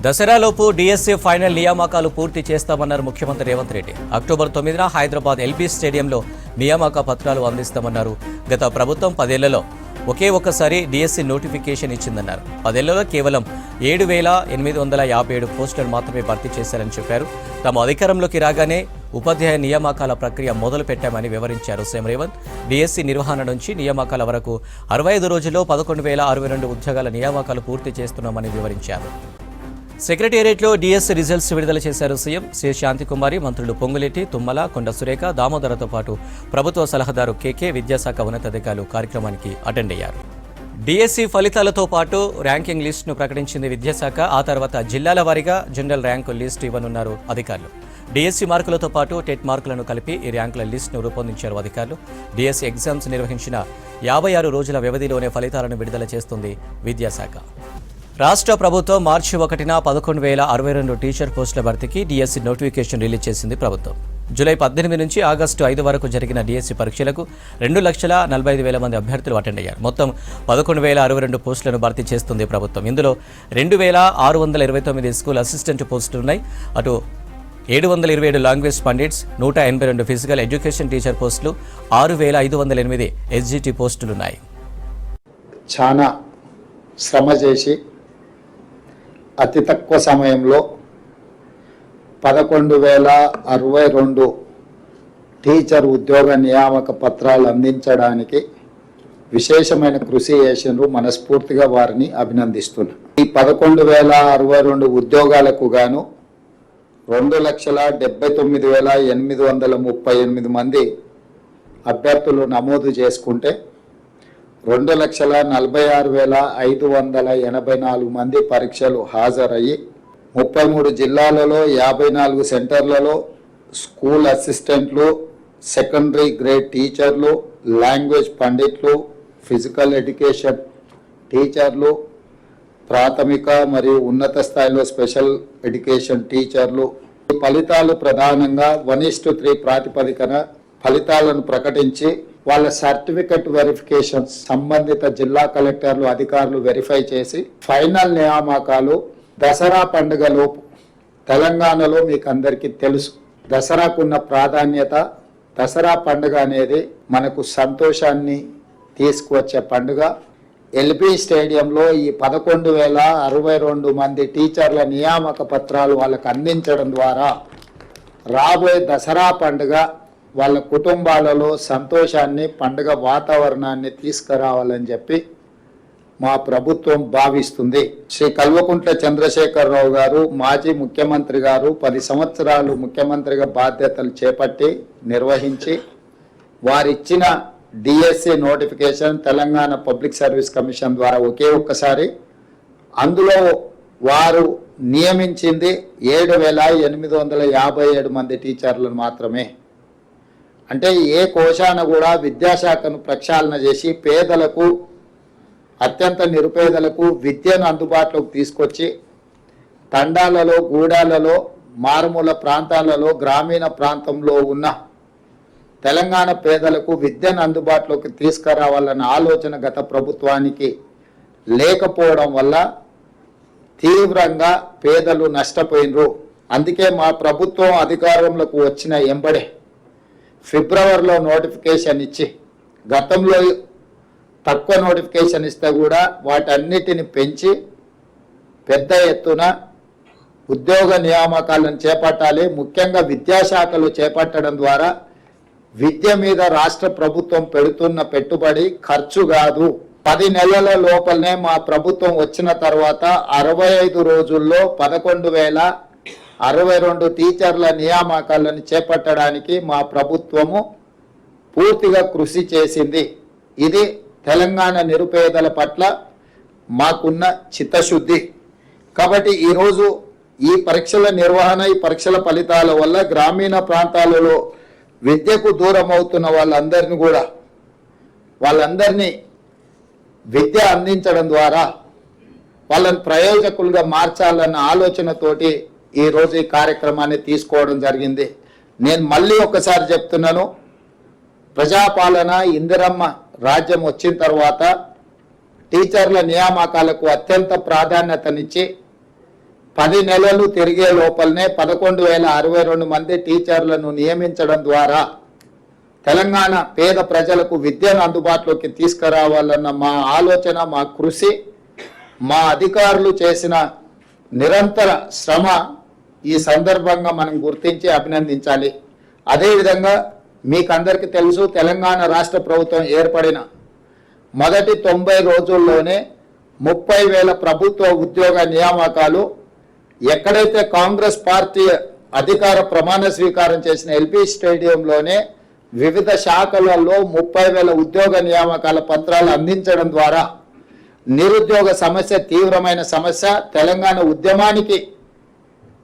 దసరాలోపు DSC final నియామకాలు పూర్తి చేస్తామన్నారు ముఖ్యమంత్రి రేవంత్ రెడ్డి. అక్టోబర్ 9న హైదరాబాద్ ఎల్బీ స్టేడియంలో నియామక పత్రాలు అందిస్తామన్నారు. గత ప్రభుత్వం 10 ఏళ్లలో ఒకే ఒక్కసారి డిఎస్సీ నోటిఫికేషన్ ఇచ్చిందన్నారు. 10 ఏళ్లలో కేవలం 7,857 పోస్టులు మాత్రమే భర్తీ చేశారని చెప్పారు. తాము అధికారంలోకి రాగానే ఉపాధ్యాయ నియామకాల ప్రక్రియ మొదలు పెట్టామని వివరించారు సీఎం రేవంత్. డిఎస్సీ నిర్వహణ నుంచి నియామకాల వరకు 65 రోజుల్లో 11,062 ఉద్యోగాల నియామకాలు పూర్తి చేస్తున్నామని వివరించారు. సెక్రటేరియట్లో డిఎస్సీ రిజల్ట్స్ విడుదల చేశారు సీఎం. సి శాంతికుమారి, మంత్రులు పొంగులేటి, తుమ్మల, కొండ సురేఖ, దామోదరతో పాటు ప్రభుత్వ సలహాదారు కేకే, విద్యాశాఖ ఉన్నతాధికారులు కార్యక్రమానికి అటెండ్ అయ్యారు. డిఎస్సీ ఫలితాలతో పాటు ర్యాంకింగ్ లిస్టును ప్రకటించింది విద్యాశాఖ. ఆ తర్వాత జిల్లాల వారీగా జనరల్ ర్యాంకు లిస్టు ఇవ్వనున్నారు అధికారులు. డిఎస్సీ మార్కులతో పాటు టెట్ మార్కులను కలిపి ఈ ర్యాంకుల లిస్టును రూపొందించారు అధికారులు. డిఎస్సీ ఎగ్జామ్స్ నిర్వహించిన 56 రోజుల వ్యవధిలోనే ఫలితాలను విడుదల చేస్తుంది విద్యాశాఖ. రాష్ట్ర ప్రభుత్వం మార్చి 1న 11,062 టీచర్ పోస్టుల భర్తీకి డిఎస్సీ నోటిఫికేషన్ రిలీజ్ చేసింది ప్రభుత్వం. జూలై 18 నుంచి ఆగస్టు 5 వరకు జరిగిన డిఎస్సీ పరీక్షలకు 2,45,000 మంది అభ్యర్థులు అటెండ్ అయ్యారు. మొత్తం 11,062 పోస్టులను భర్తీ చేస్తుంది ప్రభుత్వం. ఇందులో 2,629 స్కూల్ అసిస్టెంట్ పోస్టులున్నాయి. అటు 727 language pundits, 182 physical education teacher పోస్టులు, 6,508 ఎస్జిటి పోస్టులున్నాయి. చాలా శ్రమ చేసి అతి తక్కువ సమయంలో 11,062 టీచర్ ఉద్యోగ నియామక పత్రాలు అందించడానికి విశేషమైన కృషి చేసినారు. మనస్ఫూర్తిగా వారిని అభినందిస్తున్నాను. ఈ 11,062 ఉద్యోగాలకు గాను 2,79,838 మంది అభ్యర్థులు నమోదు చేసుకుంటే 2,46,584 మంది పరీక్షలు హాజరయ్యి 33 జిల్లాలలో 54 సెంటర్లలో స్కూల్ అసిస్టెంట్లు, సెకండరీ గ్రేడ్ టీచర్లు, లాంగ్వేజ్ పండిట్లు, ఫిజికల్ ఎడ్యుకేషన్ టీచర్లు, ప్రాథమిక మరియు ఉన్నత స్థాయిలో స్పెషల్ ఎడ్యుకేషన్ టీచర్లు. ఈ ఫలితాలు ప్రధానంగా 1:3 ప్రాతిపదికన ఫలితాలను ప్రకటించి వాళ్ళ సర్టిఫికెట్ వెరిఫికేషన్ సంబంధిత జిల్లా కలెక్టర్లు, అధికారులు వెరిఫై చేసి ఫైనల్ నియామకాలు దసరా పండుగలోపు. తెలంగాణలో మీకు అందరికీ తెలుసు దసరాకున్న ప్రాధాన్యత. దసరా పండుగ అనేది మనకు సంతోషాన్ని తీసుకువచ్చే పండుగ. ఎల్బీ స్టేడియంలో ఈ 11,062 మంది టీచర్ల నియామక పత్రాలు వాళ్ళకు అందించడం ద్వారా రాబోయే దసరా పండుగ వాళ్ళ కుటుంబాలలో సంతోషాన్ని, పండుగ వాతావరణాన్ని తీసుకురావాలని చెప్పి మా ప్రభుత్వం భావిస్తుంది. శ్రీ కల్వకుంట్ల చంద్రశేఖరరావు గారు మాజీ ముఖ్యమంత్రి గారు 10 సంవత్సరాలు ముఖ్యమంత్రిగా బాధ్యతలు చేపట్టి నిర్వహించి వారిచ్చిన DSC notification Telangana public service commission ద్వారా ఒకే ఒక్కసారి అందులో వారు నియమించింది 7,857 మంది టీచర్లను మాత్రమే. అంటే ఏ కోశాన కూడా విద్యాశాఖను ప్రక్షాళన చేసి పేదలకు, అత్యంత నిరుపేదలకు విద్యను అందుబాటులోకి తీసుకొచ్చి తండాలలో, గూడాలలో, మారుమూల ప్రాంతాలలో, గ్రామీణ ప్రాంతంలో ఉన్న తెలంగాణ పేదలకు విద్యను అందుబాటులోకి తీసుకురావాలన్న ఆలోచన గత ప్రభుత్వానికి లేకపోవడం వల్ల తీవ్రంగా పేదలు నష్టపోయినరు. అందుకే మా ప్రభుత్వం అధికారంలోకి వచ్చిన ఎంబడే ఫిబ్రవరిలో నోటిఫికేషన్ ఇచ్చి, గతంలో తక్కువ నోటిఫికేషన్ ఇస్తే కూడా వాటన్నిటిని పెంచి పెద్ద ఎత్తున ఉద్యోగ నియామకాలను చేపట్టాలి. ముఖ్యంగా విద్యాశాఖలు చేపట్టడం ద్వారా విద్య మీద రాష్ట్ర ప్రభుత్వం పెడుతున్న పెట్టుబడి ఖర్చు కాదు. 10 నెలల లోపలనే మా ప్రభుత్వం వచ్చిన తర్వాత 65 రోజుల్లో 11,062 టీచర్ల నియామకాలను చేపట్టడానికి మా ప్రభుత్వము పూర్తిగా కృషి చేసింది. ఇది తెలంగాణ నిరుపేదల పట్ల మాకున్న చిత్తశుద్ధి. కాబట్టి ఈరోజు ఈ పరీక్షల నిర్వహణ, ఈ పరీక్షల ఫలితాల వల్ల గ్రామీణ ప్రాంతాలలో విద్యకు దూరం అవుతున్న వాళ్ళందరినీ విద్య అందించడం ద్వారా వాళ్ళని ప్రయోజకులుగా మార్చాలన్న ఆలోచనతోటి ఈరోజు ఈ కార్యక్రమాన్ని తీసుకోవడం జరిగింది. నేను మళ్ళీ ఒకసారి చెప్తున్నాను, ప్రజాపాలన ఇందిరమ్మ రాజ్యం వచ్చిన తర్వాత టీచర్ల నియామకాలకు అత్యంత ప్రాధాన్యతనిచ్చి 10 నెలలు తిరిగే లోపలనే 11,062 మంది టీచర్లను నియమించడం ద్వారా తెలంగాణ పేద ప్రజలకు విద్యను అందుబాటులోకి తీసుకురావాలన్న మా ఆలోచన, మా కృషి, మా అధికారులు చేసిన నిరంతర శ్రమ ఈ సందర్భంగా మనం గుర్తించి అభినందించాలి. అదేవిధంగా మీకు అందరికీ తెలుసు, తెలంగాణ రాష్ట్ర ప్రభుత్వం ఏర్పడిన మొదటి 90 రోజుల్లోనే 30,000 ప్రభుత్వ ఉద్యోగ నియామకాలు, ఎక్కడైతే కాంగ్రెస్ పార్టీ అధికార ప్రమాణ స్వీకారం చేసిన ఎల్బీ స్టేడియంలోనే వివిధ శాఖలలో 30,000 ఉద్యోగ నియామకాల పత్రాలు అందించడం ద్వారా నిరుద్యోగ సమస్య తీవ్రమైన సమస్య, తెలంగాణ ఉద్యమానికి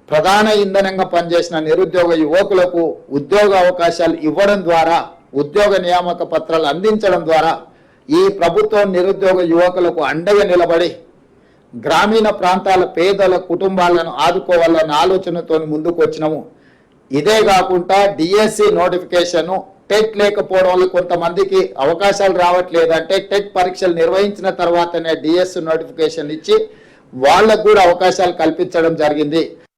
ప్రధాన ఇంధనంగా పనిచేసిన నిరుద్యోగ యువకులకు ఉద్యోగ అవకాశాలు ఇవ్వడం ద్వారా, ఉద్యోగ నియామక పత్రాలు అందించడం ద్వారా ఈ ప్రభుత్వం నిరుద్యోగ యువకులకు అండగా నిలబడి గ్రామీణ ప్రాంతాల పేదల కుటుంబాలను ఆదుకోవాలన్న ఆలోచనతో ముందుకు వచ్చినాము. ఇదే కాకుండా డిఎస్సి నోటిఫికేషన్, టెట్ లేకపోవడం వల్ల కొంతమందికి అవకాశాలు రావట్లేదంటే టెట్ పరీక్షలు నిర్వహించిన తర్వాతనే డిఎస్సి నోటిఫికేషన్ ఇచ్చి వాళ్ళకు కూడా అవకాశాలు కల్పించడం జరిగింది.